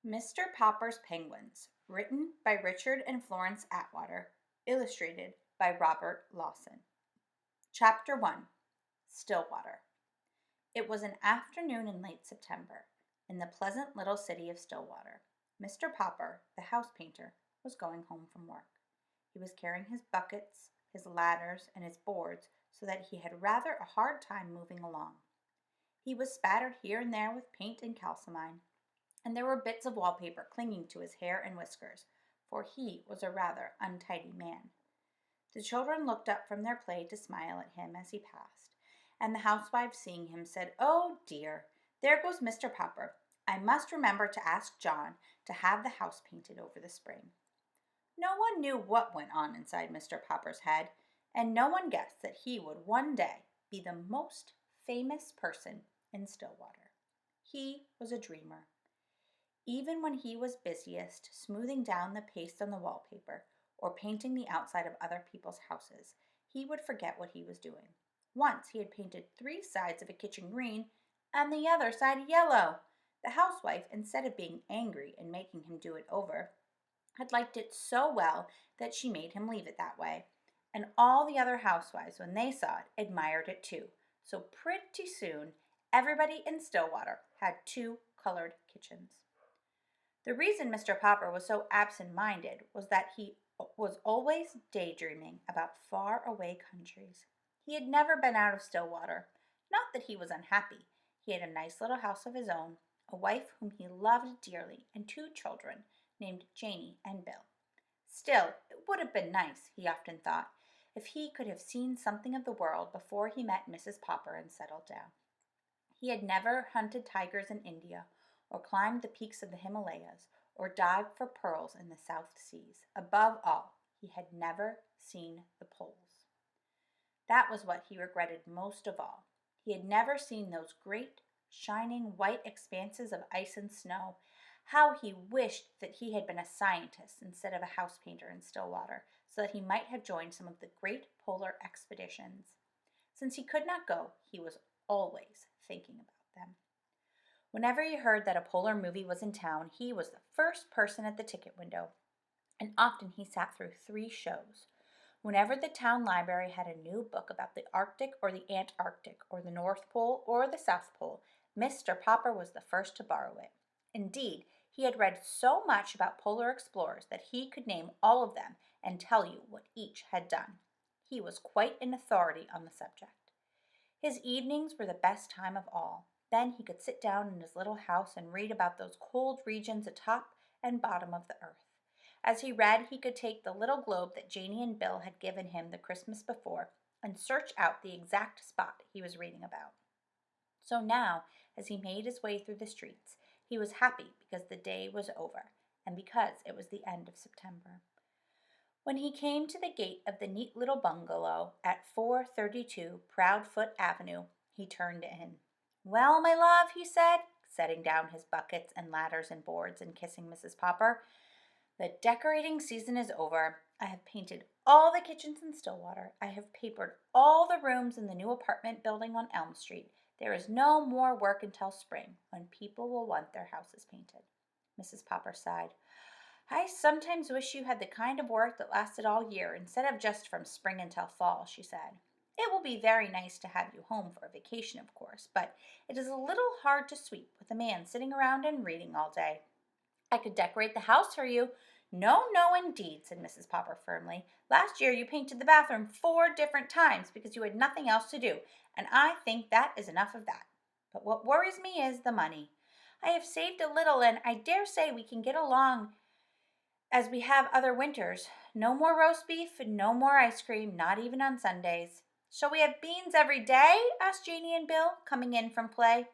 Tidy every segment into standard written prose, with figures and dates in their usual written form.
Mr. Popper's Penguins, written by Richard and Florence Atwater, illustrated by Robert Lawson. Chapter 1. Stillwater. It was an afternoon in late September, in the pleasant little city of Stillwater. Mr. Popper, the house painter, was going home from work. He was carrying his buckets, his ladders, and his boards so that he had rather a hard time moving along. He was spattered here and there with paint and calcimine, and there were bits of wallpaper clinging to his hair and whiskers, for he was a rather untidy man. The children looked up from their play to smile at him as he passed, and the housewives, seeing him, said, "Oh, dear, there goes Mr. Popper. I must remember to ask John to have the house painted over the spring." No one knew what went on inside Mr. Popper's head, and no one guessed that he would one day be the most famous person in Stillwater. He was a dreamer. Even when he was busiest smoothing down the paste on the wallpaper or painting the outside of other people's houses, he would forget what he was doing. Once he had painted 3 sides of a kitchen green and the other side yellow. The housewife, instead of being angry and making him do it over, had liked it so well that she made him leave it that way. And all the other housewives, when they saw it, admired it too. So pretty soon, everybody in Stillwater had 2 colored kitchens. The reason Mr. Popper was so absent-minded was that he was always daydreaming about far-away countries. He had never been out of Stillwater. Not that he was unhappy. He had a nice little house of his own, a wife whom he loved dearly, and 2 children named Janie and Bill. Still, it would have been nice, he often thought, if he could have seen something of the world before he met Mrs. Popper and settled down. He had never hunted tigers in India, or climbed the peaks of the Himalayas, or dived for pearls in the South Seas. Above all, he had never seen the poles. That was what he regretted most of all. He had never seen those great, shining white expanses of ice and snow. How he wished that he had been a scientist instead of a house painter in Stillwater, so that he might have joined some of the great polar expeditions. Since he could not go, he was always thinking about them. Whenever he heard that a polar movie was in town, he was the first person at the ticket window, and often he sat through 3 shows. Whenever the town library had a new book about the Arctic or the Antarctic or the North Pole or the South Pole, Mr. Popper was the first to borrow it. Indeed, he had read so much about polar explorers that he could name all of them and tell you what each had done. He was quite an authority on the subject. His evenings were the best time of all. Then he could sit down in his little house and read about those cold regions atop and bottom of the earth. As he read, he could take the little globe that Janie and Bill had given him the Christmas before and search out the exact spot he was reading about. So now, as he made his way through the streets, he was happy because the day was over and because it was the end of September. When he came to the gate of the neat little bungalow at 432 Proudfoot Avenue, he turned in. "Well, my love," he said, setting down his buckets and ladders and boards and kissing Mrs. Popper, "the decorating season is over. I have painted all the kitchens in Stillwater. I have papered all the rooms in the new apartment building on Elm Street. There is no more work until spring, when people will want their houses painted." Mrs. Popper sighed. "I sometimes wish you had the kind of work that lasted all year instead of just from spring until fall," she said. "It will be very nice to have you home for a vacation, of course, but it is a little hard to sweep with a man sitting around and reading all day." "I could decorate the house for you." "No, no, indeed," said Mrs. Popper firmly. "Last year you painted the bathroom 4 different times because you had nothing else to do, and I think that is enough of that. But what worries me is the money. I have saved a little, and I dare say we can get along as we have other winters. No more roast beef and no more ice cream, not even on Sundays." "Shall we have beans every day?" asked Janie and Bill, coming in from play.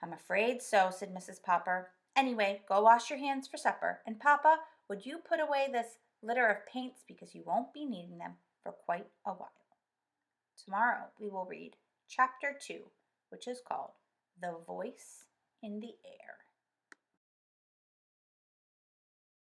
"I'm afraid so," said Mrs. Popper. "Anyway, go wash your hands for supper. And Papa, would you put away this litter of paints because you won't be needing them for quite a while." Tomorrow we will read Chapter 2, which is called The Voice in the Air.